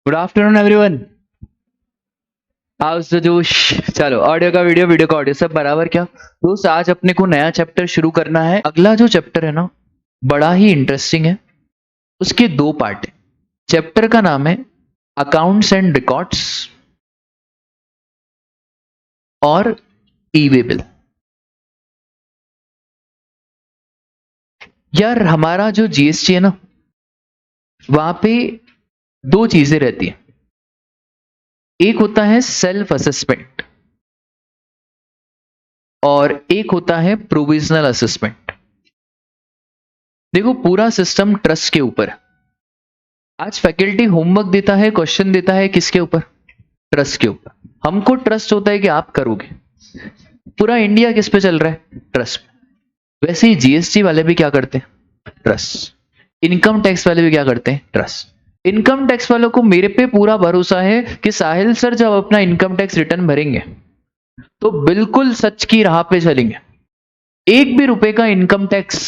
Good afternoon everyone. House the जोश। चलो, audio का वीडियो, वीडियो का ऑडियो, सब बराबर क्या दोस्त। आज अपने को नया चैप्टर शुरू करना है। अगला जो चैप्टर है ना, बड़ा ही इंटरेस्टिंग है। उसके दो पार्ट है। चैप्टर का नाम है अकाउंट्स एंड रिकॉर्ड्स और ई वे बिल। यार, हमारा जो जीएसटी है ना, वहां पे दो चीजें रहती हैं। एक होता है सेल्फ असेसमेंट और एक होता है प्रोविजनल असेसमेंट। देखो, पूरा सिस्टम ट्रस्ट के ऊपर है। आज फैकल्टी होमवर्क देता है, क्वेश्चन देता है, किसके ऊपर? ट्रस्ट के ऊपर। हमको ट्रस्ट होता है कि आप करोगे। पूरा इंडिया किस पे चल रहा है? ट्रस्ट पे। वैसे ही जीएसटी वाले भी क्या करते हैं? ट्रस्ट। इनकम टैक्स वाले भी क्या करते हैं? ट्रस्ट। इनकम टैक्स वालों को मेरे पे पूरा भरोसा है कि साहिल सर जब अपना इनकम टैक्स रिटर्न भरेंगे तो बिल्कुल सच की राह पे चलेंगे, एक भी रुपए का इनकम टैक्स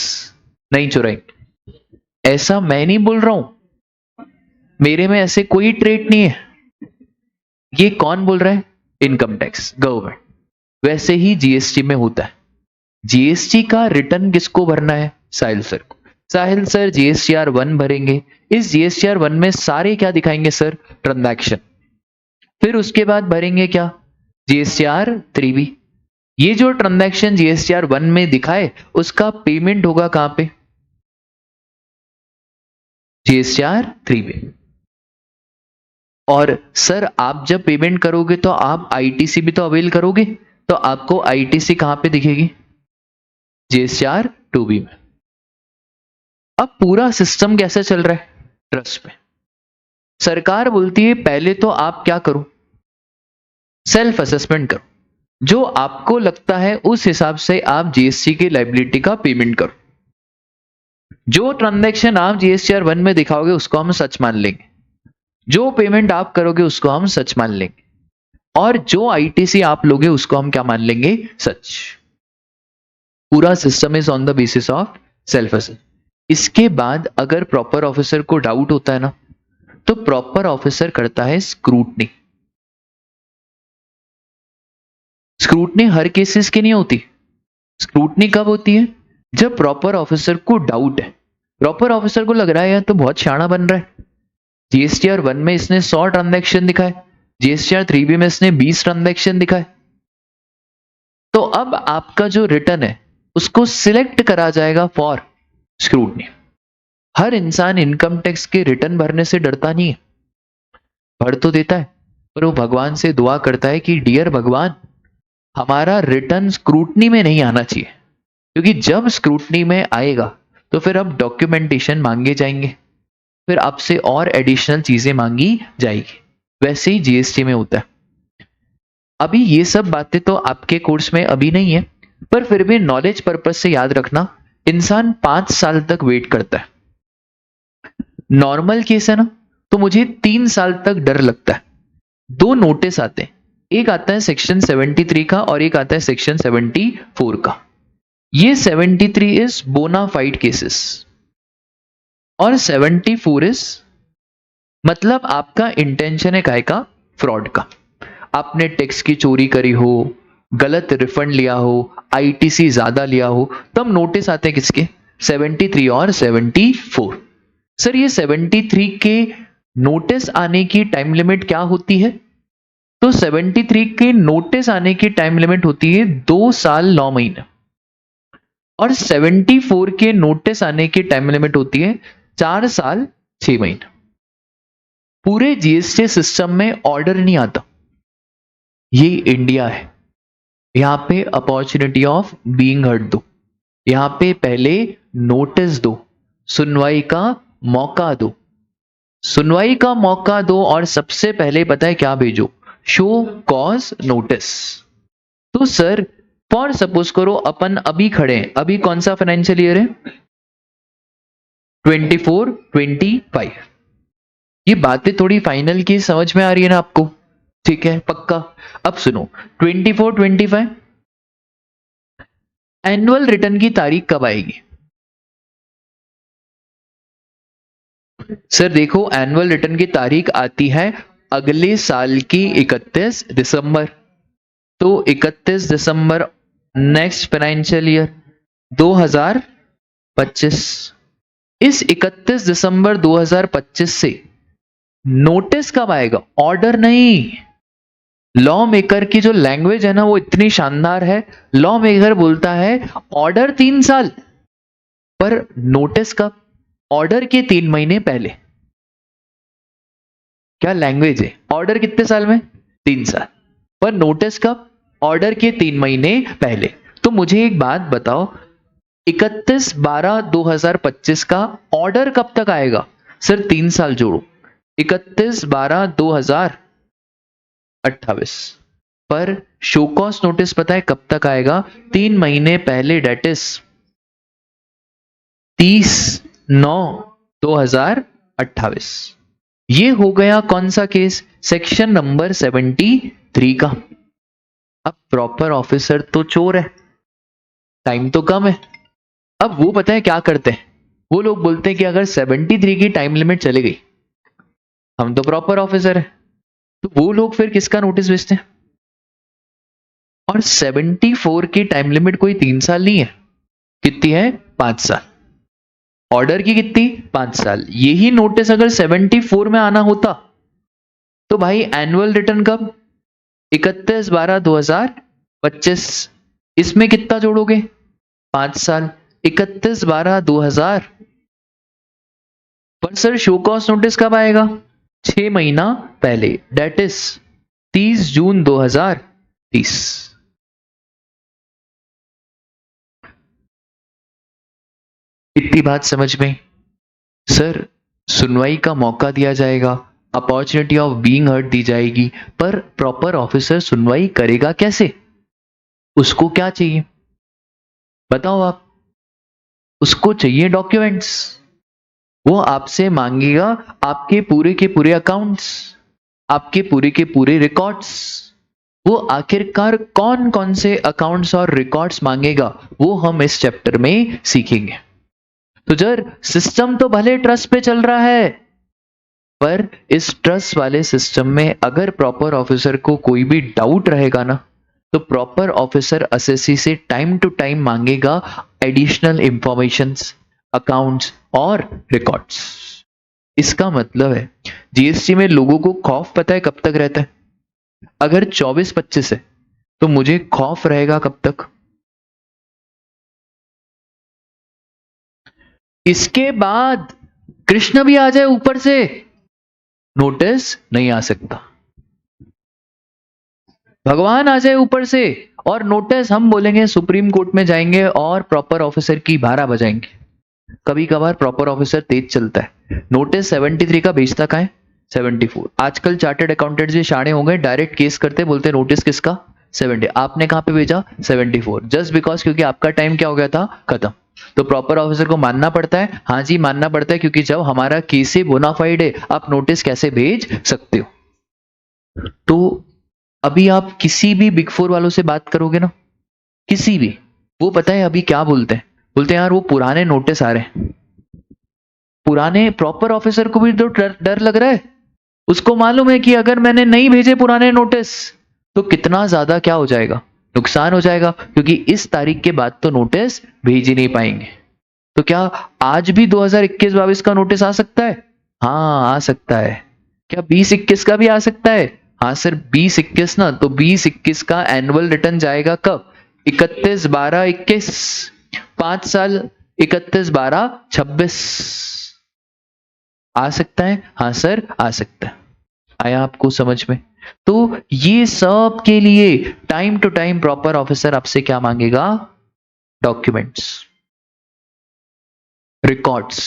नहीं चुराएंगे। ऐसा मैं नहीं बोल रहा हूं, मेरे में ऐसे कोई ट्रेट नहीं है। ये कौन बोल रहा है? Income tax, government. वैसे ही जीएसटी में होता है। जीएसटी का रिटर्न किसको भरना है? साहिल सर को। साहिल सर जीएसटीआर 1 भरेंगे। इस जीएसटीआर 1 में सारे क्या दिखाएंगे सर? ट्रांजैक्शन। फिर उसके बाद भरेंगे क्या? जीएसटीआर 3 भी। ये जो ट्रांजैक्शन जीएसटीआर 1 में दिखाए उसका पेमेंट होगा कहां पे? जीएसटीआर 3 में। और सर आप जब पेमेंट करोगे तो आप आईटीसी भी तो अवेल करोगे, तो आपको आईटीसी कहां पे दिखेगी? जीएसटीआर 2B में। अब पूरा सिस्टम कैसे चल रहा है? ट्रस्ट पे। सरकार बोलती है पहले तो आप क्या करो? सेल्फ असेसमेंट करो। जो आपको लगता है उस हिसाब से आप जीएसटी की लायबिलिटी का पेमेंट करो। जो ट्रांजैक्शन आप जीएसटीआर 1 में दिखाओगे उसको हम सच मान लेंगे, जो पेमेंट आप करोगे उसको हम सच मान लेंगे, और जो आईटीसी आप लोगे उसको हम क्या मान लेंगे? सच। पूरा system is on the basis of self assessment. इसके बाद अगर प्रॉपर ऑफिसर को डाउट होता है ना, तो प्रॉपर ऑफिसर करता है स्क्रूटनी। स्क्रूटनी हर केसेस की नहीं होती। स्क्रूटनी कब होती है? जब प्रॉपर ऑफिसर को डाउट है। प्रॉपर ऑफिसर को लग रहा है यार तो बहुत शाना बन रहा है, जीएसटीआर 1 में इसने 100 ट्रांजैक्शन दिखाए, जीएसटीआर 3B में इसने 20 ट्रांजैक्शन दिखाए, तो अब आपका जो रिटर्न है उसको सिलेक्ट करा जाएगा फॉर स्क्रूटनी। हर इंसान इनकम टैक्स के रिटर्न भरने से डरता नहीं है, भर तो देता है, पर वो भगवान से दुआ करता है कि डियर भगवान, हमारा रिटर्न स्क्रूटनी में नहीं आना चाहिए, क्योंकि जब स्क्रूटनी में आएगा तो फिर अब डॉक्यूमेंटेशन मांगे जाएंगे, फिर आपसे और एडिशनल चीजें मांगी जाएगी। वैसे ही जीएसटी में होता है। अभी ये सब बातें तो आपके कोर्स में अभी नहीं है, पर फिर भी नॉलेज पर्पज से याद रखना। इंसान 5 साल तक वेट करता है। नॉर्मल केस है ना, तो मुझे 3 साल तक डर लगता है। दो नोटिस आते हैं, एक आता है सेक्शन 73 का और एक आता है सेक्शन 74 का। ये 73 इज बोनाफाइड केसेस और 74 इज मतलब आपका इंटेंशन है काय का? फ्रॉड का। आपने टैक्स की चोरी करी हो, गलत रिफंड लिया हो, आईटीसी ज्यादा लिया हो, तब नोटिस आते हैं किसके? 73 और 74। सर ये 73 के नोटिस आने की टाइम लिमिट क्या होती है? तो 73 के नोटिस आने की टाइम लिमिट होती है 2 साल 9 महीने, और 74 के नोटिस आने की टाइम लिमिट होती है 4 साल 6 महीने। पूरे जीएसटी सिस्टम में ऑर्डर नहीं आता। ये इंडिया है, यहां पे अपॉर्चुनिटी ऑफ बीइंग हर्ड दो, यहां पे पहले नोटिस दो, सुनवाई का मौका दो, सुनवाई का मौका दो, और सबसे पहले पता है क्या भेजो? Show cause notice. तो सर फॉर सपोज करो अपन अभी खड़े हैं, अभी कौन सा फाइनेंशियल ईयर है? 24-25। ये बातें थोड़ी फाइनल की समझ में आ रही है ना आपको? ठीक है, पक्का। अब सुनो, 24-25 एनुअल रिटर्न की तारीख कब आएगी? सर देखो, एनुअल रिटर्न की तारीख आती है अगले साल की 31 दिसंबर। तो 31 दिसंबर नेक्स्ट फाइनेंशियल ईयर 2025। इस 31 दिसंबर 2025 से नोटिस कब आएगा? ऑर्डर नहीं। लॉ मेकर की जो लैंग्वेज है ना वो इतनी शानदार है। लॉ मेकर बोलता है ऑर्डर 3 साल, पर नोटिस कब? ऑर्डर के 3 महीने पहले। क्या लैंग्वेज है! ऑर्डर कितने साल में? 3 साल। पर नोटिस कब? ऑर्डर के 3 महीने पहले। तो मुझे एक बात बताओ, 31/12/2025 का ऑर्डर कब तक आएगा? सर 3 साल जोड़ो, 31/12/2028। पर शो कॉस्ट नोटिस पता है कब तक आएगा? 3 महीने पहले, डेट इज 30/9/2028। ये हो गया कौन सा केस? सेक्शन नंबर 73 का। अब प्रॉपर ऑफिसर तो चोर है, टाइम तो कम है। अब वो पता है क्या करते हैं? वो लोग बोलते हैं कि अगर 73 की टाइम लिमिट चली गई, हम तो प्रॉपर ऑफिसर है, तो वो लोग फिर किसका नोटिस भेजते हैं? और 74 की टाइम लिमिट कोई 3 साल नहीं है, कितनी है? 5 साल। ऑर्डर की कितनी? 5 साल। यही नोटिस अगर 74 में आना होता तो भाई एनुअल रिटर्न कब? 31/12/2025। इसमें कितना जोड़ोगे? 5 साल। 31/12/2000। पर सर शो कॉस्ट नोटिस कब आएगा? 6 महीना पहले, डेट इज 30 जून 2030। इतनी बात समझ में? सर सुनवाई का मौका दिया जाएगा, अपॉर्चुनिटी ऑफ बीइंग हर्ड दी जाएगी, पर प्रॉपर ऑफिसर सुनवाई करेगा कैसे? उसको क्या चाहिए बताओ आप? उसको चाहिए डॉक्यूमेंट्स। वो आपसे मांगेगा आपके पूरे के पूरे अकाउंट्स, आपके पूरे के पूरे रिकॉर्ड्स। वो आखिरकार कौन कौन से अकाउंट्स और रिकॉर्ड्स मांगेगा वो हम इस चैप्टर में सीखेंगे। तो जर सिस्टम तो भले ट्रस्ट पे चल रहा है, पर इस ट्रस्ट वाले सिस्टम में अगर प्रॉपर ऑफिसर को कोई भी डाउट रहेगा ना, तो प्रॉपर ऑफिसर असेसी से टाइम टू टाइम मांगेगा एडिशनल इंफॉर्मेशंस, अकाउंट्स और रिकॉर्ड्स। इसका मतलब है जीएसटी में लोगों को खौफ पता है कब तक रहता है? अगर 24-25 है तो मुझे खौफ रहेगा कब तक? इसके बाद कृष्ण भी आ जाए ऊपर से, नोटिस नहीं आ सकता। भगवान आ जाए ऊपर से और नोटिस, हम बोलेंगे सुप्रीम कोर्ट में जाएंगे और प्रॉपर ऑफिसर की बारह बजाएंगे। कभी कभार प्रॉपर ऑफिसर तेज चलता है, नोटिस 73 का भेजता का है 74। आजकल चार्टर्ड अकाउंटेंट्स भी शाणे हो गए, डायरेक्ट केस करते बोलते नोटिस किसका? 70। आपने कहां पे भेजा? 74। जस्ट बिकॉज क्योंकि आपका टाइम क्या हो गया था? खत्म। तो प्रॉपर ऑफिसर को मानना पड़ता है, हाँ जी मानना पड़ता है, क्योंकि जब हमारा केस ही बोनाफाइड है आप नोटिस कैसे भेज सकते हो? तो अभी आप किसी भी बिग फोर वालों से बात करोगे ना, किसी भी, वो पता है अभी क्या बोलते हैं? बोलते हैं यार वो पुराने नोटिस आ रहे हैं। पुराने प्रॉपर ऑफिसर को भी तो डर डर लग रहा है। उसको मालूम है कि अगर मैंने नहीं भेजे पुराने नोटिस तो कितना ज्यादा क्या हो जाएगा? नुकसान हो जाएगा, क्योंकि इस तारीख के बाद तो नोटिस भेज ही नहीं पाएंगे। तो क्या आज भी 2021-22 का नोटिस आ सकता है? हाँ आ सकता है। क्या 20-21 का भी आ सकता है? हाँ सर 20-21 ना, तो 20-21 का एनुअल रिटर्न जाएगा कब? 31/12/21। 5 साल, 31/12/26। आ सकता है? हाँ सर आ सकता है। आया आपको समझ में? तो ये सब के लिए time to time proper officer आपसे क्या मांगेगा? Documents, records.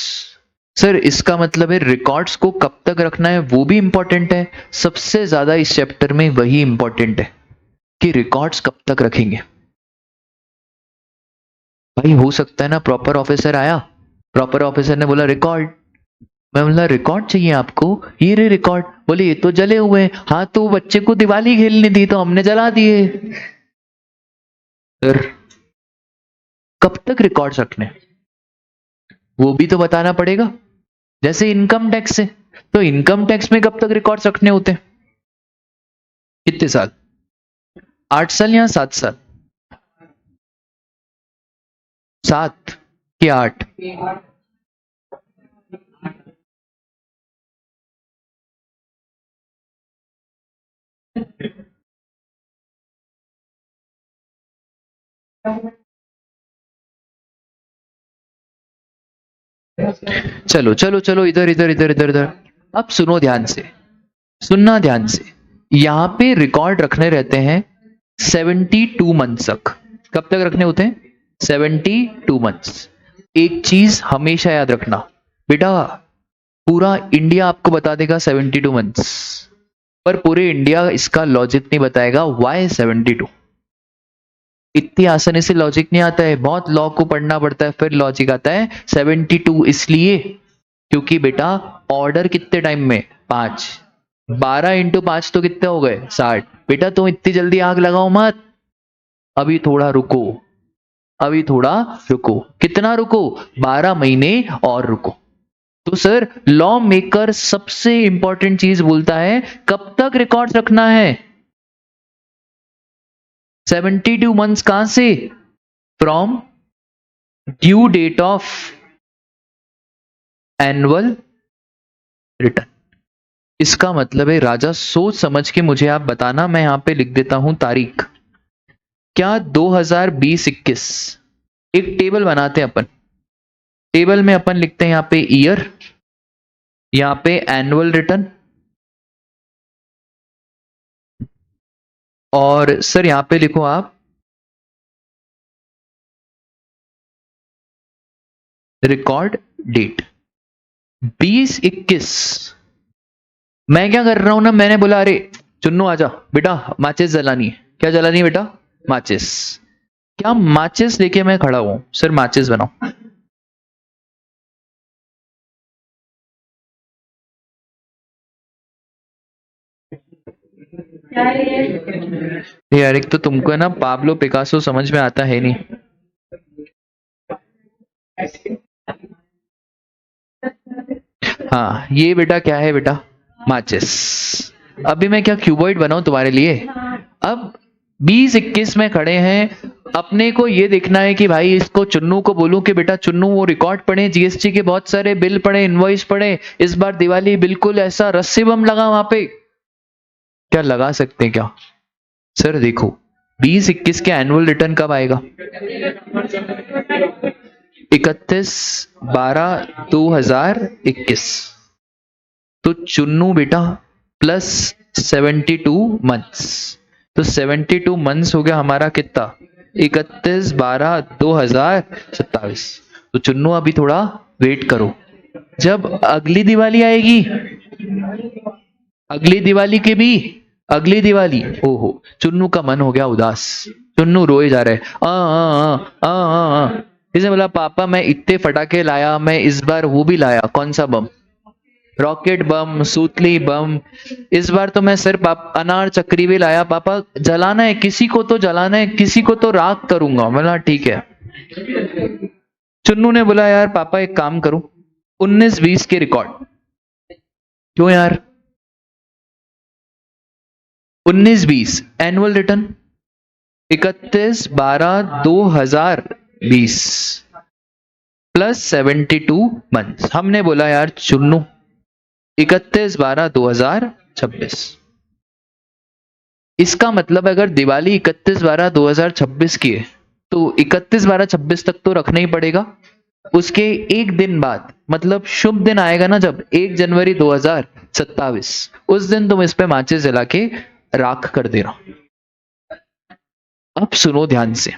सर इसका मतलब है रिकॉर्ड्स को कब तक रखना है वो भी इंपॉर्टेंट है। सबसे ज्यादा इस चैप्टर में वही इंपॉर्टेंट है कि रिकॉर्ड्स कब तक रखेंगे। भाई हो सकता है ना प्रॉपर ऑफिसर आया, प्रॉपर ऑफिसर ने बोला रिकॉर्ड, मैं बोला रिकॉर्ड चाहिए आपको? ये रे रिकॉर्ड। बोले ये तो जले हुए हैं। हाँ तो बच्चे को दिवाली खेलनी थी तो हमने जला दिए। सर कब तक रिकॉर्ड्स रखने, वो भी तो बताना पड़ेगा। जैसे इनकम टैक्स है, तो इनकम टैक्स में कब तक रिकॉर्ड्स रखने होते हैं? कितने साल? 8 साल या 7 साल? 7 कि 8? चलो चलो चलो, इधर इधर इधर इधर इधर। अब सुनो ध्यान से, सुनना ध्यान से। यहाँ पे रिकॉर्ड रखने रहते हैं 72 मंथ्स तक। कब तक रखने होते हैं? 72 मंथ्स। एक चीज हमेशा याद रखना बेटा, पूरा इंडिया आपको बता देगा 72 मंथ्स, पर पूरे इंडिया इसका लॉजिक नहीं बताएगा। वाई 72? इतनी आसानी से लॉजिक नहीं आता है, बहुत लॉ को पढ़ना पड़ता है फिर लॉजिक आता है। 72 इसलिए क्योंकि बेटा ऑर्डर कितने टाइम में? 5। 12 × 5 तो कितने हो गए? 60। बेटा तुम इतनी जल्दी आग लगाओ मत, अभी थोड़ा रुको, अभी थोड़ा रुको। कितना रुको? 12 महीने और रुको। तो सर लॉ मेकर सबसे इंपॉर्टेंट चीज बोलता है कब तक रिकॉर्ड्स रखना है? 72 मंथ्स। कहां से? From due date of annual return. इसका मतलब है राजा, सोच समझ के मुझे आप बताना, मैं यहां पे लिख देता हूं तारीख। क्या 2020-21 एक टेबल बनाते हैं अपन। टेबल में अपन लिखते हैं यहां पे ईयर, यहां पे एनुअल रिटर्न, और सर यहां पे लिखो आप रिकॉर्ड डेट 20-21। मैं क्या कर रहा हूं ना, मैंने बोला अरे चुन्नू आजा बेटा, माचिस जलानी है। क्या जलानी है बेटा? माचिस। क्या माचिस लेके मैं खड़ा हूं, सर माचिस बनाओ। यार एक तो तुमको है ना पाब्लो पिकासो समझ में आता है नहीं। हाँ ये बेटा क्या है बेटा? माचिस। अभी मैं क्या क्यूबॉइड बनाऊं तुम्हारे लिए? अब 20-21 में खड़े हैं, अपने को ये देखना है कि भाई इसको चुन्नू को बोलूं कि बेटा चुन्नू वो रिकॉर्ड पढ़े, जीएसटी के बहुत सारे बिल पढ़े, इनवॉइस पढ़े, इस बार दिवाली बिल्कुल ऐसा रस्सी बम लगा वहां पे। क्या लगा सकते हैं क्या? सर देखो 20-21 के एनुअल रिटर्न कब आएगा? 31/12/2021। तो चुन्नू बेटा प्लस 72 मंथ्स, तो 72 मंथ्स हो गया हमारा कितना? 31/12/2027। तो चुन्नू अभी थोड़ा वेट करो, जब अगली दिवाली आएगी, अगली दिवाली के भी, अगली दिवाली, ओहो चुन्नू का मन हो गया उदास, चुन्नू रोए जा रहे इसने बोला पापा मैं इतने फटाके लाया, मैं इस बार वो भी लाया, कौन सा बम? रॉकेट बम, सूतली बम। इस बार तो मैं सिर्फ अनार चक्री भी लाया, पापा जलाना है, किसी को तो जलाना है, किसी को तो राख करूंगा। बोला ठीक है। चुन्नू ने बोला यार पापा एक काम करो, 19-20 के रिकॉर्ड। क्यों यार? 19-20 एनुअल रिटर्न 31/12/2020 प्लस 72 मंथ्स। हमने बोला यार चुन्नू 31/12/2026। इसका मतलब अगर दिवाली 31/12/2026 की है तो 31/12/26 तक तो रखना ही पड़ेगा। उसके एक दिन बाद मतलब शुभ दिन आएगा ना, जब 1 जनवरी 2027, उस दिन तुम इस पे माचिस जला के राख कर देना। अब सुनो ध्यान से,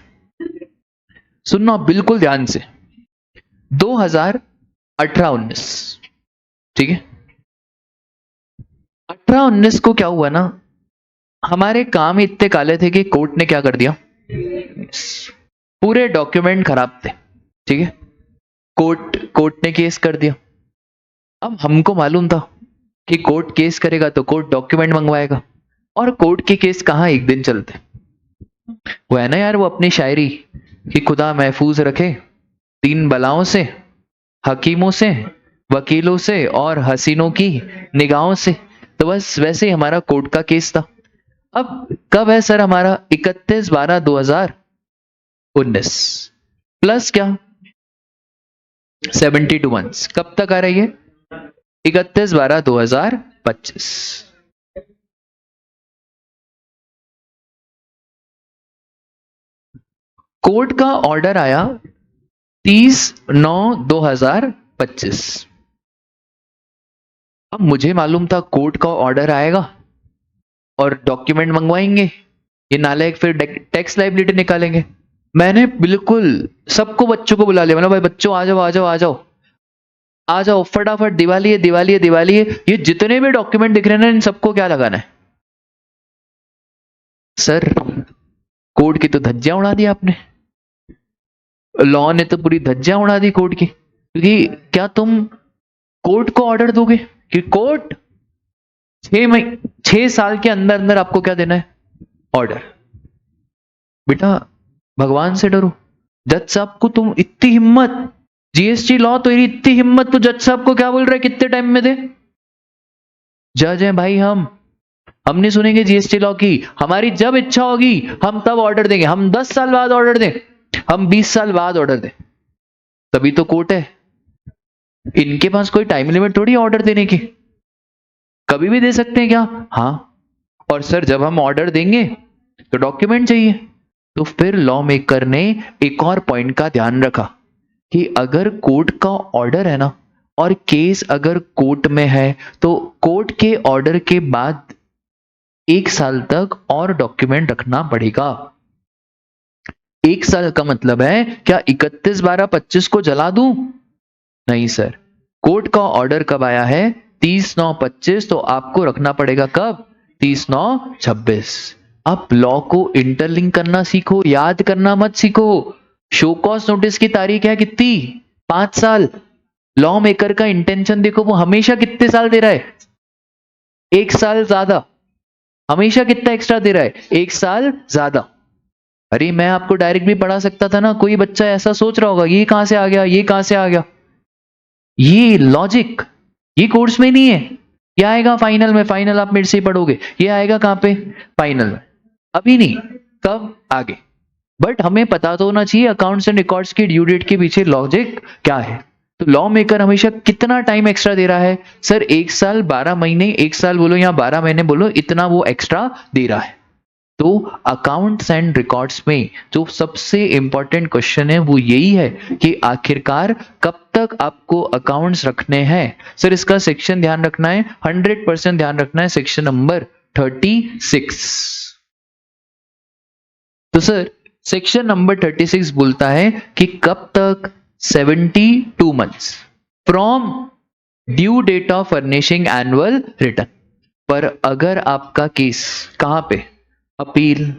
सुनना बिल्कुल ध्यान से। 2018-19, ठीक है, 18-19 को क्या हुआ ना, हमारे काम ही इतने काले थे कि कोर्ट ने क्या कर दिया, पूरे डॉक्यूमेंट खराब थे, ठीक है, कोर्ट ने केस कर दिया। अब हमको मालूम था कि कोर्ट केस करेगा तो कोर्ट डॉक्यूमेंट मंगवाएगा, और कोर्ट के केस कहाँ एक दिन चलते। वो है ना यार वो अपनी शायरी कि खुदा महफूज रखे 3 बलाओं से, हकीमों से, वकीलों से और हसीनों की निगाहों से। तो बस वैसे ही हमारा कोर्ट का केस था। अब कब है सर हमारा? 31/12/2019 प्लस क्या 72 मंथ्स। कब तक आ रही है? 31/12/2025। कोर्ट का ऑर्डर आया 30/9/2025। अब मुझे मालूम था कोर्ट का ऑर्डर आएगा और डॉक्यूमेंट मंगवाएंगे, ये नालायक फिर टैक्स लाइबिलिटी निकालेंगे। मैंने बिल्कुल सबको, बच्चों को बुला लिया, मतलब भाई बच्चों आ जाओ आ जाओ आ जाओ आ जाओ फटाफट, दिवाली है दिवाली है दिवाली है। ये जितने भी डॉक्यूमेंट दिख रहे हैं ना, इन सबको क्या लगाना है? सर कोर्ट की तो धज्जियां उड़ा दी आपने, लॉ ने तो पूरी धज्जियां उड़ा दी कोर्ट की। क्योंकि क्या तुम कोर्ट को ऑर्डर दोगे कि कोर्ट 6 साल के अंदर अंदर आपको क्या देना है? ऑर्डर। बेटा भगवान से डरो। जज साहब को तुम इतनी हिम्मत, जीएसटी लॉ तो इतनी हिम्मत, तो जज साहब को क्या बोल रहे कितने टाइम में दे? जज हैं भाई हम नहीं सुनेंगे जीएसटी लॉ की। हमारी जब इच्छा होगी हम तब ऑर्डर देंगे। हम 10 साल बाद ऑर्डर दें, हम 20 साल बाद ऑर्डर दें, तभी तो कोर्ट है। इनके पास कोई टाइम लिमिट थोड़ी ऑर्डर देने की, कभी भी दे सकते हैं क्या? हाँ। और सर जब हम ऑर्डर देंगे तो डॉक्यूमेंट चाहिए। तो फिर लॉ मेकर ने एक और पॉइंट का ध्यान रखा कि अगर कोर्ट का ऑर्डर है ना, और केस अगर कोर्ट में है, तो कोर्ट के ऑर्डर के बाद 1 साल तक और डॉक्यूमेंट रखना पड़ेगा। 1 साल का मतलब है क्या 31/12/25 को जला दूं? नहीं सर, कोर्ट का ऑर्डर कब आया है? 30/9/25, तो आपको रखना पड़ेगा कब? 30/9/26। आप लॉ को इंटरलिंक करना सीखो, याद करना मत सीखो। शो कॉज नोटिस की तारीख है कितनी? 5 साल। लॉ मेकर का इंटेंशन देखो, वो हमेशा कितने साल दे रहा है? 1 साल ज्यादा। हमेशा कितना एक्स्ट्रा दे रहा है? 1 साल ज्यादा। अरे मैं आपको डायरेक्ट भी पढ़ा सकता था ना। कोई बच्चा ऐसा सोच रहा होगा ये कहां से आ गया, ये कहां से आ गया। ये लॉजिक ये कोर्स में नहीं है, ये आएगा फाइनल में। फाइनल आप मेरे से ही पढ़ोगे, ये आएगा कहां पे? फाइनल में। अभी नहीं, कब? आगे। बट हमें पता तो होना चाहिए अकाउंट्स एंड रिकॉर्ड्स की ड्यू डेट के पीछे लॉजिक क्या है। तो लॉ मेकर हमेशा कितना टाइम एक्स्ट्रा दे रहा है? सर 1 साल 12 महीने, 1 साल बोलो या 12 महीने बोलो, इतना वो एक्स्ट्रा दे रहा है। तो अकाउंट्स एंड रिकॉर्ड्स में जो सबसे इंपॉर्टेंट क्वेश्चन है वो यही है कि आखिरकार कब तक आपको अकाउंट्स रखने हैं। सर इसका सेक्शन ध्यान रखना है, 100% ध्यान रखना है, सेक्शन नंबर 36। तो सर सेक्शन नंबर 36 बोलता है कि कब तक? 72 months from due date of furnishing annual return. पर अगर आपका केस कहां पे? Appeal,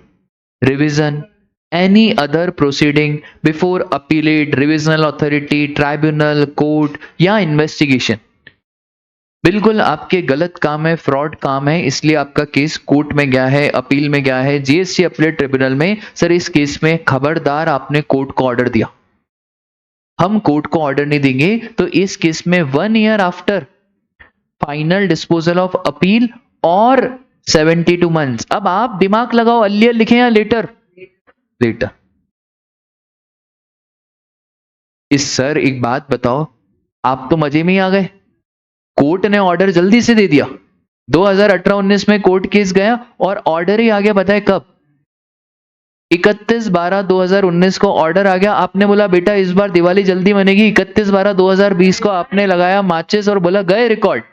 revision, any other proceeding before appellate, revisional authority, tribunal, court या इन्वेस्टिगेशन, बिल्कुल आपके गलत काम है, फ्रॉड काम है, इसलिए आपका केस कोर्ट में गया है, अपील में गया है, जीएसटी अपीलेट ट्रिब्यूनल में। सर इस केस में खबरदार आपने कोर्ट को ऑर्डर दिया, हम कोर्ट को ऑर्डर नहीं देंगे। तो इस केस में 1 year after final disposal of appeal और 72 मंथ्स। अब आप दिमाग लगाओ, अर्लियर लिखे या लेटर? लेटर। इस सर एक बात बताओ, आप तो मजे में ही आ गए। कोर्ट ने ऑर्डर जल्दी से दे दिया, 2018-19 में कोर्ट केस गया और ऑर्डर ही आ गया, बताए कब? 31/12/2019 को ऑर्डर आ गया। आपने बोला बेटा इस बार दिवाली जल्दी मनेगी, 31/12/2020 को आपने लगाया माचिस और बोला गए रिकॉर्ड।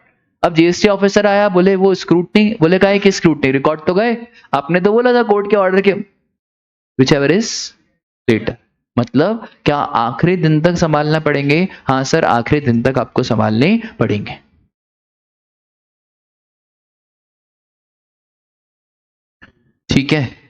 अब जीएसटी ऑफिसर आया, बोले वो स्क्रूटनी, बोले का है कि स्क्रूटनी, रिकॉर्ड तो गए। आपने तो बोला था कोर्ट के ऑर्डर के, विच एवर इज लेटर। मतलब क्या आखिरी दिन तक संभालना पड़ेंगे? हाँ सर आखिरी दिन तक आपको संभालने पड़ेंगे। ठीक है।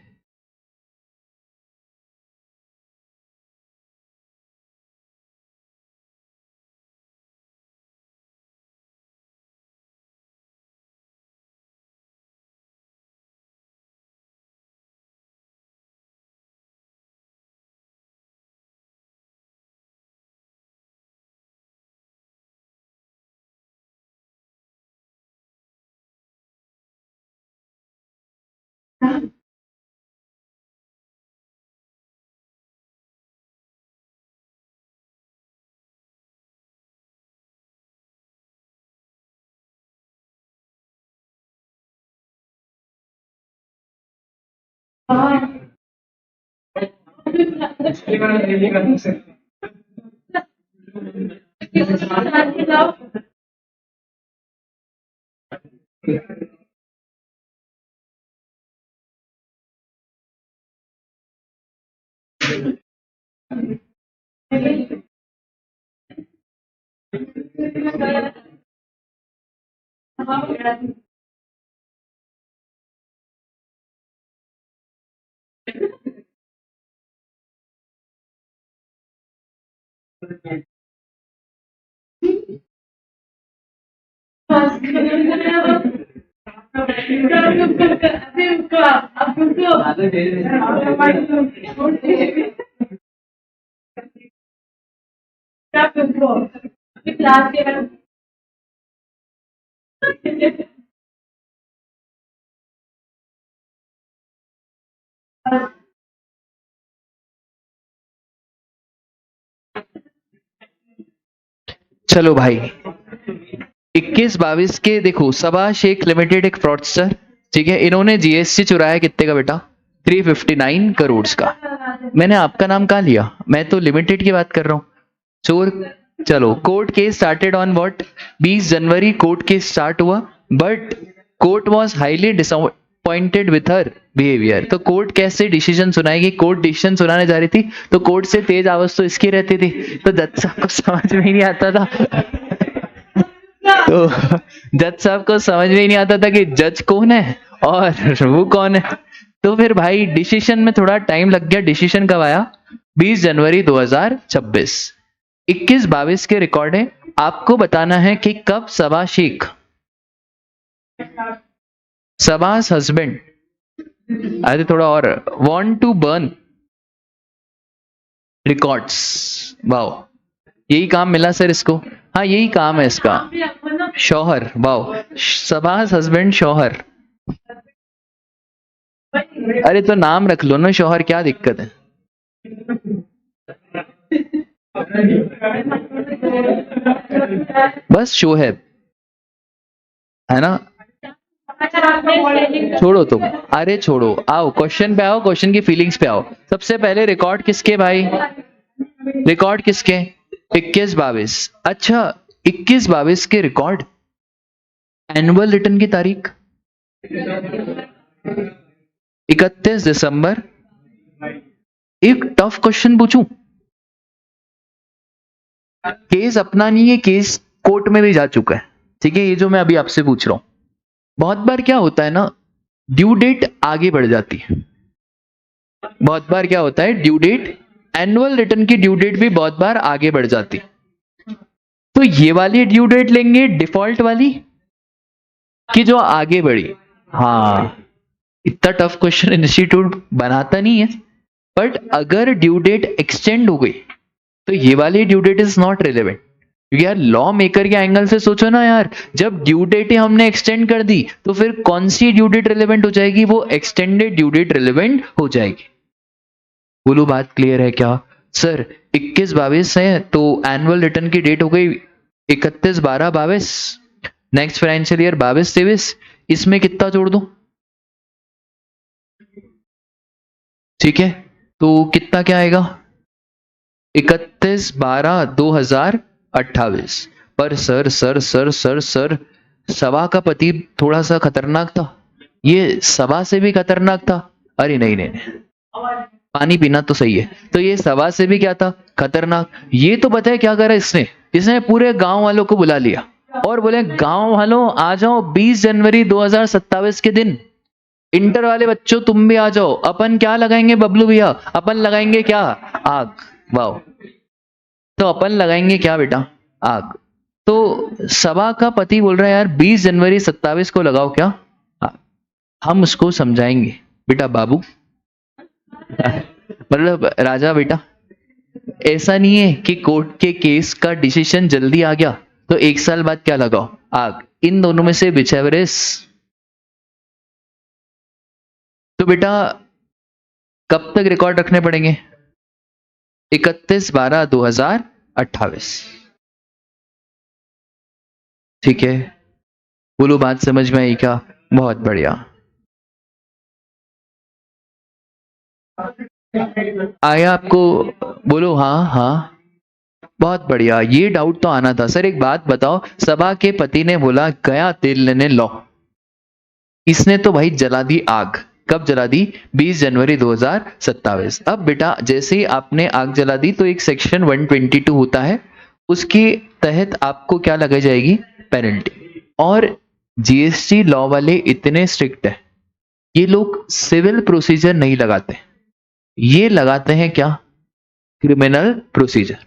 चलो भाई, 21-22 के देखो, सबा शेख लिमिटेड एक फ्रॉडस्टर, ठीक है, इन्होंने जीएसटी चुराया कितने का बेटा? 359 करोड़ का। मैंने आपका नाम कहाँ लिया? मैं तो लिमिटेड की बात कर रहा हूँ। चोर। चलो, court case started on what? 20 जनवरी कोर्ट केस स्टार्ट हुआ, but court was highly disappointed with her behaviour. तो कोर्ट कैसे डिसीजन सुनाएगी? कोर्ट डिसीजन सुनाने जा रही थी तो कोर्ट से तेज आवाज तो इसकी रहती थी, तो जज साहब को समझ में ही नहीं आता था। तो जज साहब को समझ में ही नहीं आता था कि जज कौन है और वो कौन है। तो फिर भाई डिसीजन में थोड़ा टाइम लग गया। डिसीजन कब आया? 20 जनवरी 2026। 21-22 के रिकॉर्ड है। आपको बताना है कि कब सबा शेख, सबास हस्बैंड, अरे थोड़ा और, want to burn records. Wow, यही काम मिला सर इसको। हाँ, यही काम है इसका। शौहर, वाओ, सबास हस्बैंड शौहर। अरे तो नाम रख लो ना शौहर, क्या दिक्कत है? बस शोहेब, है ना? छोड़ो तुम, अरे छोड़ो, आओ क्वेश्चन पे आओ, क्वेश्चन की फीलिंग्स पे आओ। सबसे पहले रिकॉर्ड किसके भाई? रिकॉर्ड किसके? 21-22। अच्छा, 21-22 के रिकॉर्ड, एनुअल रिटर्न की तारीख 31 दिसंबर। एक टफ क्वेश्चन पूछूं? केस अपना नहीं है, केस कोर्ट में भी जा चुका है, ठीक है, ये जो मैं अभी आपसे पूछ रहा हूं। बहुत बार क्या होता है ना, ड्यू डेट आगे बढ़ जाती है। बहुत बार क्या होता है, ड्यू डेट, एनुअल रिटर्न की ड्यू डेट भी बहुत बार आगे बढ़ जाती। तो ये वाली ड्यू डेट लेंगे डिफॉल्ट वाली कि जो आगे बढ़ी? हाँ, इतना टफ क्वेश्चन इंस्टीट्यूट बनाता नहीं है, बट अगर ड्यू डेट एक्सटेंड हो गई तो ये वाली due date is not relevant. यार लॉ मेकर के एंगल से सोचो ना यार, जब ड्यू डेट हमने एक्सटेंड कर दी तो फिर कौन सी ड्यू डेट रिलेवेंट हो जाएगी? वो एक्सटेंडेड ड्यू डेट रिलेवेंट हो जाएगी। बोलो, बात क्लियर है क्या? सर 21-22 है तो एनुअल रिटर्न की डेट हो गई 31/12/22। नेक्स्ट फाइनेंशियल ईयर 22-23, इसमें कितना जोड़ दो? ठीक है, तो कितना क्या आएगा? 31/12/2028। पर sir sir sir sir sir, सवा का पति थोड़ा सा खतरनाक था, ये सवा से भी खतरनाक था। अरे नहीं नहीं नहीं, पानी पीना तो सही है। तो ये सवा से भी क्या था? खतरनाक। ये तो पता है क्या करा इसने? इसने पूरे गांव वालों को बुला लिया और बोले, गांव वालों आ जाओ 20 जनवरी 2027 के दिन, इंटर वाले बच्चों तुम भी आ जाओ, अपन क्या लगाएंगे बबलू भैया? अपन लगाएंगे क्या? आग। वाओ, तो अपन लगाएंगे क्या बेटा? आग। तो सभा का पति बोल रहा है यार 20 जनवरी 27 को लगाओ क्या? हम उसको समझाएंगे बेटा बाबू, मतलब राजा बेटा, ऐसा नहीं है कि कोर्ट के केस का डिसीजन जल्दी आ गया तो एक साल बाद क्या लगाओ? आग। इन दोनों में से whichever is, तो बेटा कब तक रिकॉर्ड रखने पड़ेंगे? 31/12/2028। ठीक है, बोलो बात समझ में आई क्या? बहुत बढ़िया। आया आपको? बोलो हाँ हाँ। बहुत बढ़िया, ये डाउट तो आना था सर। एक बात बताओ, सभा के पति ने बोला गया तेल लेने लो, इसने तो भाई जला दी आग। कब जला दी? 20 जनवरी 2027। अब बेटा जैसे ही आपने आग जला दी तो एक सेक्शन 122 होता है, उसके तहत आपको क्या लगाई जाएगी? पेनल्टी। और जीएसटी लॉ वाले इतने स्ट्रिक्ट है, ये लोग सिविल प्रोसीजर नहीं लगाते, ये लगाते हैं क्या? Criminal procedure.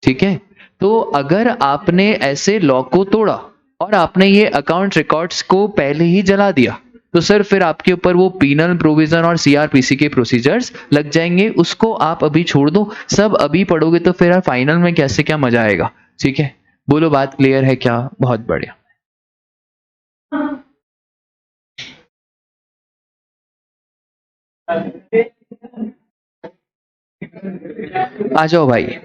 ठीक है, तो अगर आपने ऐसे लॉ को तोड़ा और आपने ये अकाउंट रिकॉर्ड्स को पहले ही जला दिया, तो सर फिर आपके ऊपर वो पीनल प्रोविजन और सीआरपीसी के प्रोसीजर्स लग जाएंगे। उसको आप अभी छोड़ दो, सब अभी पढ़ोगे तो फिर फाइनल में कैसे क्या मजा आएगा। ठीक है, बोलो बात क्लियर है क्या? बहुत बढ़िया। आ जाओ भाई।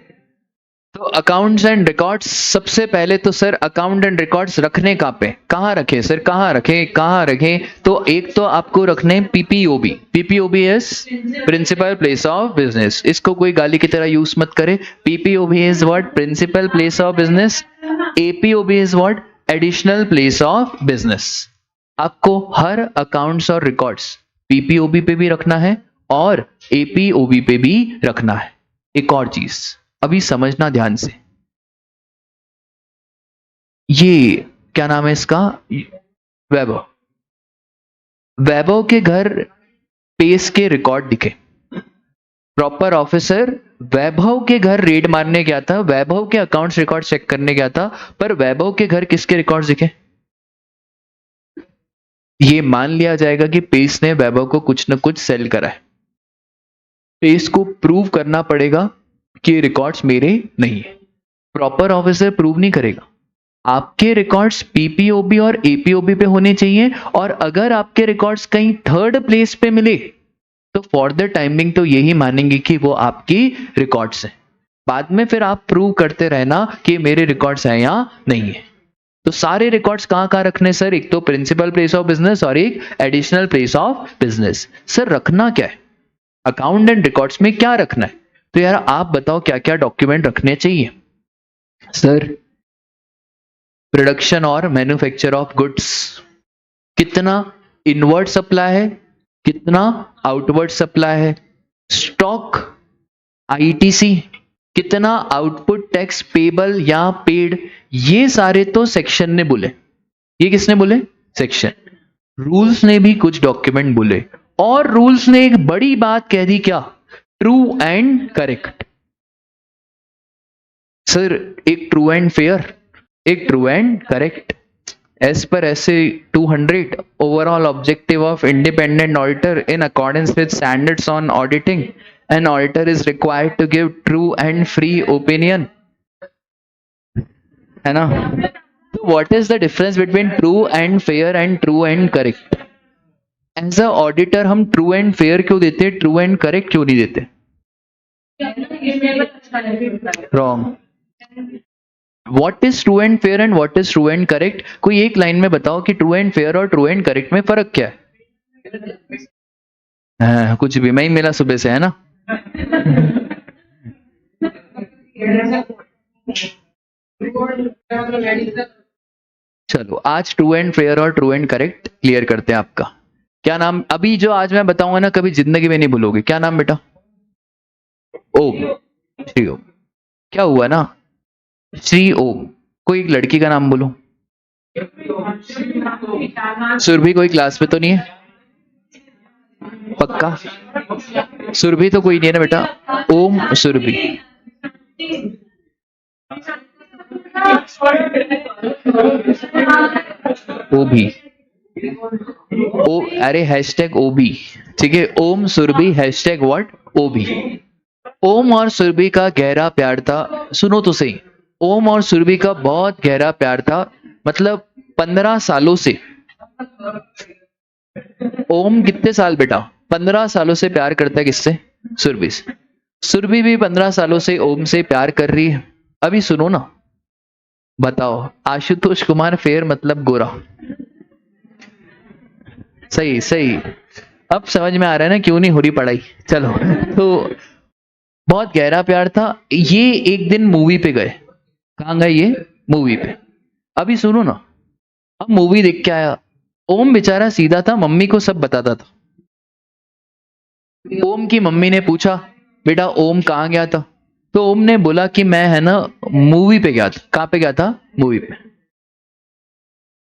तो अकाउंट्स एंड रिकॉर्ड्स, सबसे पहले तो सर अकाउंट एंड रिकॉर्ड्स रखने कहाँ पे? कहाँ रखे सर? कहाँ रखे? कहाँ रखे? तो एक तो आपको रखने PPOB. PPOB is principal place of business. इसको कोई गाली की तरह यूज मत करे। PPOB is what? Principal place of business. APOB is what? Additional place of business. आपको हर अकाउंट्स और रिकॉर्ड्स पीपीओबी पे भी रखना है और एपीओबी पे भी रखना है। एक और चीज अभी समझना ध्यान से, ये क्या नाम है इसका? वैभव। वैभव के घर पेस के रिकॉर्ड दिखे। प्रॉपर ऑफिसर वैभव के घर रेड मारने गया था, वैभव के अकाउंट्स रिकॉर्ड चेक करने गया था, पर वैभव के घर किसके रिकॉर्ड्स दिखे? ये मान लिया जाएगा कि पेस ने वैभव को कुछ न कुछ सेल करा है। पेस को प्रूव करना पड़ेगा कि रिकॉर्ड्स मेरे नहीं है। प्रॉपर ऑफिसर प्रूव नहीं करेगा। आपके रिकॉर्ड्स पीपीओबी और एपीओबी पे होने चाहिए, और अगर आपके रिकॉर्ड्स कहीं थर्ड प्लेस पे मिले तो फॉर द टाइमिंग तो यही मानेंगे कि वो आपकी रिकॉर्ड्स हैं। बाद में फिर आप प्रूव करते रहना कि मेरे रिकॉर्ड्स हैं या नहीं है। तो सारे रिकॉर्ड्स कहाँ कहाँ रखने सर? एक तो प्रिंसिपल प्लेस ऑफ बिजनेस और एक additional place of business. Sir रखना क्या है अकाउंट एंड रिकॉर्ड्स में? क्या रखना है? तो यार आप बताओ क्या क्या डॉक्यूमेंट रखने चाहिए? सर प्रोडक्शन और मैन्युफैक्चर ऑफ गुड्स, कितना इनवर्ड सप्लाई है, कितना आउटवर्ड सप्लाई है, स्टॉक, आईटीसी, कितना आउटपुट टैक्स पेबल या पेड, ये सारे तो सेक्शन ने बोले। ये किसने बोले? सेक्शन। रूल्स ने भी कुछ डॉक्यूमेंट बोले, और रूल्स ने एक बड़ी बात कह दी, क्या? True and correct. सर एक ट्रू एंड फेयर, एक true and correct. As per SC 200, overall objective of independent auditor in accordance with standards on auditing, an auditor is required to give true and free opinion. है ना? So what is the difference between true and fair and true and correct? As a auditor हम true and fair क्यों देते, true and correct क्यों नहीं देते? Wrong. What is true and fair and what is true and correct? कोई एक line में बताओ कि ट्रू एंड फेयर और ट्रू एंड करेक्ट में फर्क क्या है? हाँ, कुछ भी मैं ही मिला सुबह से, है ना? चलो आज ट्रू एंड फेयर और ट्रू एंड करेक्ट क्लियर करते हैं। आपका क्या नाम? अभी जो आज मैं बताऊंगा ना कभी जिंदगी में नहीं भूलोगे। क्या नाम बेटा? ओम। श्री ओम। क्या हुआ ना? श्री ओम। कोई एक लड़की का नाम बोलो। सुरभि कोई क्लास में तो नहीं है? पक्का? सुरभि तो कोई नहीं है ना बेटा? ओम सुरभि। ओबी। ओ अरे हैशटैग ओबी। ठीक है, ओम सुरभि हैशटैग व्हाट? ओबी। ओम और सुरभि का गहरा प्यार था। सुनो तो सही, ओम और सुरभि का बहुत गहरा प्यार था, मतलब 15 सालों से। ओम कितने साल बेटा? 15 सालों से प्यार करता है किससे? सुरभि से। सुरभि भी 15 सालों से ओम से प्यार कर रही है। अभी सुनो ना, बताओ आशुतोष कुमार फेयर मतलब गोरा। सही सही, अब समझ में आ रहा है ना क्यों नहीं हो रही पढ़ाई। चलो तो बहुत गहरा प्यार था। ये एक दिन मूवी पे गए। कहाँ गए ये? मूवी पे। अभी सुनो ना, अब मूवी देख के आया। ओम बेचारा सीधा था, मम्मी को सब बताता था। ओम की मम्मी ने पूछा बेटा ओम कहाँ गया था? तो ओम ने बोला कि मैं है ना मूवी पे गया था। कहाँ पे गया था? मूवी पे।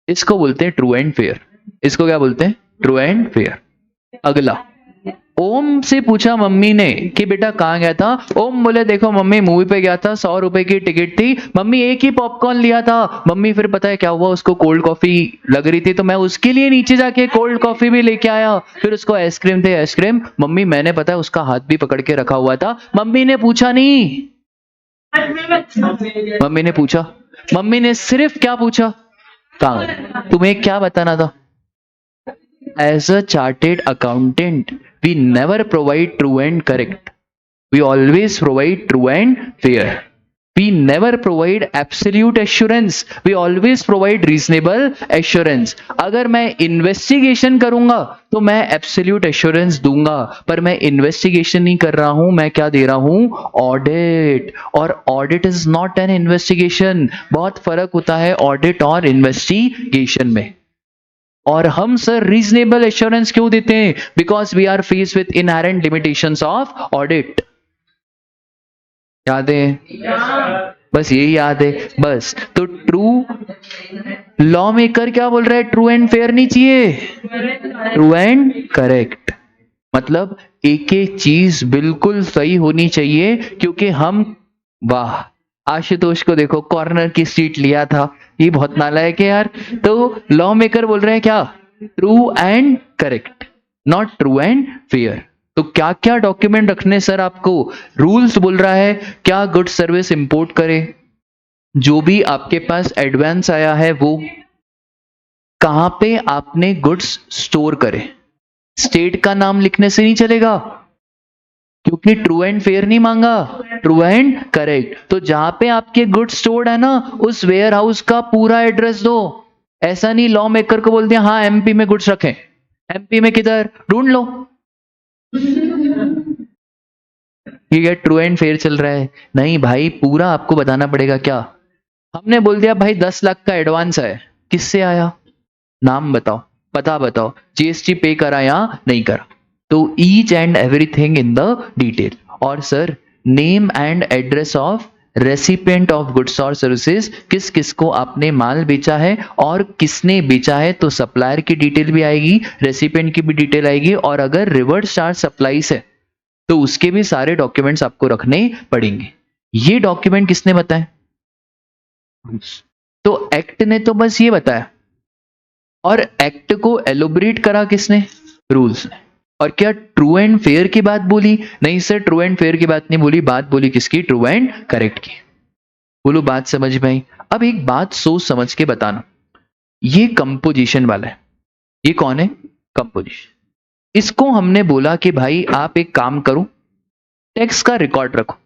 इसको बोलते हैं ट्रू एंड फेयर। इसको क्या बोलते हैं? True and fair. अगला, ओम से पूछा मम्मी ने कि बेटा कहाँ गया था? ओम बोले देखो मम्मी मूवी पे गया था, 100 रुपए की टिकट थी, मम्मी एक ही पॉपकॉर्न लिया था। मम्मी फिर पता है क्या हुआ, उसको कोल्ड कॉफी लग रही थी तो मैं उसके लिए नीचे जाके कोल्ड कॉफी भी लेके आया। फिर उसको आइसक्रीम थे, आइसक्रीम मम्मी मैंने पता है उसका हाथ भी पकड़ के रखा हुआ था, मम्मी ने पूछा नहीं। मम्मी ने पूछा, मम्मी ने सिर्फ क्या पूछा? कहाँ? तुम्हें क्या बताना था? As a chartered accountant, we never provide true and correct. We always provide true and fair. We never provide absolute assurance. We always provide reasonable assurance. अगर मैं इन्वेस्टिगेशन करूंगा तो मैं एब्सोल्यूट एश्योरेंस दूंगा, पर मैं इन्वेस्टिगेशन नहीं कर रहा हूं, मैं क्या दे रहा हूं? ऑडिट। और audit is not an investigation. बहुत फर्क होता है ऑडिट और इन्वेस्टिगेशन में। और हम सर रीजनेबल एश्योरेंस क्यों देते हैं? Because we are face with inherent limitations of audit. याद है? बस यही याद है बस। तो ट्रू लॉ मेकर क्या बोल रहा है? ट्रू एंड फेयर नहीं चाहिए, ट्रू एंड करेक्ट। मतलब एक एक चीज बिल्कुल सही होनी चाहिए, क्योंकि हम, वाह आशुतोष को देखो कॉर्नर की सीट लिया था, ये बहुत नालायक है यार। तो लॉ मेकर बोल रहे हैं क्या? True and correct, not true and fair. तो क्या क्या डॉक्यूमेंट रखने सर आपको? रूल्स बोल रहा है क्या गुड सर्विस इंपोर्ट करे, जो भी आपके पास एडवांस आया है वो, कहां पे आपने गुड्स स्टोर करे। स्टेट का नाम लिखने से नहीं चलेगा, क्योंकि ट्रू एंड फेयर नहीं मांगा, ट्रू एंड करेक्ट। तो जहां पे आपके गुड्स स्टोर्ड है ना, उस वेयर हाउस का पूरा एड्रेस दो। ऐसा नहीं लॉ मेकर को बोल दिया हाँ एमपी में गुड्स रखें, एमपी में किधर ढूंढ लो। ठीक है, ट्रू एंड फेयर चल रहा है। नहीं भाई पूरा आपको बताना पड़ेगा। क्या हमने बोल दिया भाई 10 लाख का एडवांस है, किससे आया? नाम बताओ, पता बताओ, जीएसटी पे करा या नहीं करा। तो each and everything in the detail. और sir name and address of recipient of goods और सर्विसेज, किस किस को आपने माल बेचा है और किसने बेचा है, तो सप्लायर की डिटेल भी आएगी, रेसिपिएंट की भी डिटेल आएगी, और अगर रिवर्स चार्ज सप्लाईज है तो उसके भी सारे डॉक्यूमेंट्स आपको रखने पड़ेंगे। ये डॉक्यूमेंट किसने बताया? तो एक्ट ने तो बस ये बताया, और एक्ट को एलोबरेट करा किसने? रूल्स ने। और क्या ट्रू एंड फेयर की बात बोली? नहीं सर ट्रू एंड फेयर की बात नहीं बोली, बात बोली किसकी? ट्रू एंड करेक्ट की। बोलो बात समझ में आई? अब एक बात सोच समझ के बताना, ये कंपोजिशन वाला है, ये कौन है? कंपोजिशन। इसको हमने बोला कि भाई आप एक काम करो, टैक्स का रिकॉर्ड रखो।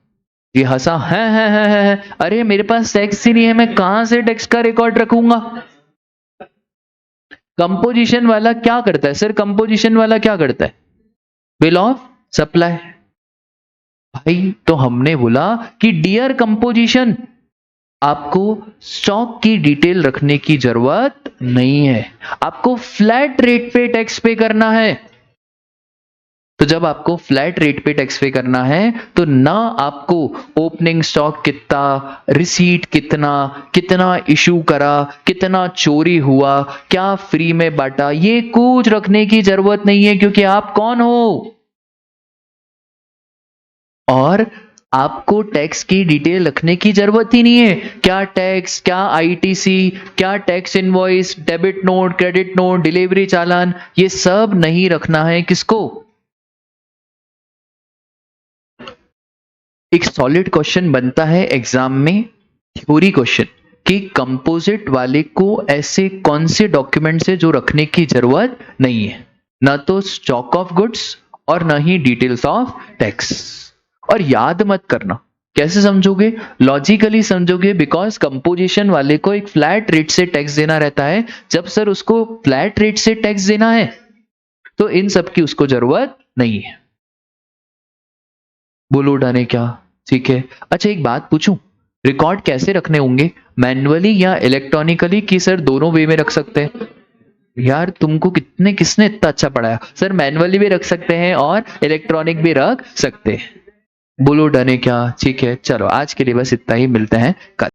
ये हंसा है, अरे मेरे पास टैक्स ही नहीं है, मैं कहां से टैक्स का रिकॉर्ड रखूंगा? कंपोजिशन वाला क्या करता है सर? कंपोजिशन वाला क्या करता है? Bill of supply. भाई तो हमने बोला कि डियर कंपोजिशन, आपको स्टॉक की डिटेल रखने की जरूरत नहीं है, आपको फ्लैट रेट पे टैक्स पे करना है। तो जब आपको फ्लैट रेट पे टैक्स पे करना है तो ना आपको ओपनिंग स्टॉक कितना, रिसीट कितना, कितना इशू करा, कितना चोरी हुआ, क्या फ्री में बांटा, ये कुछ रखने की जरूरत नहीं है, क्योंकि आप कौन हो? और आपको टैक्स की डिटेल रखने की जरूरत ही नहीं है। क्या टैक्स, क्या आईटीसी, क्या tax invoice, debit note, credit note, delivery challan, ये सब नहीं रखना है। किसको? एक सॉलिड क्वेश्चन बनता है एग्जाम में, थ्योरी क्वेश्चन, कि कंपोजिट वाले को ऐसे कौन से डॉक्यूमेंट से जो रखने की जरूरत नहीं है, ना तो स्टॉक ऑफ गुड्स और न ही डिटेल्स ऑफ टैक्स। और याद मत करना, कैसे समझोगे? लॉजिकली समझोगे, बिकॉज कंपोजिशन वाले को एक फ्लैट रेट से टैक्स देना रहता है। जब सर उसको फ्लैट रेट से टैक्स देना है तो इन सब की उसको जरूरत नहीं है। बोलो उठाने क्या? ठीक है। अच्छा एक बात पूछूं, रिकॉर्ड कैसे रखने होंगे, मैन्युअली या इलेक्ट्रॉनिकली, कि सर दोनों वे में रख सकते हैं? यार तुमको किसने इतना अच्छा पढ़ाया? सर मैन्युअली भी रख सकते हैं और इलेक्ट्रॉनिक भी रख सकते हैं। बोलो डन है क्या? ठीक है, चलो आज के लिए बस इतना ही, मिलते हैं कल।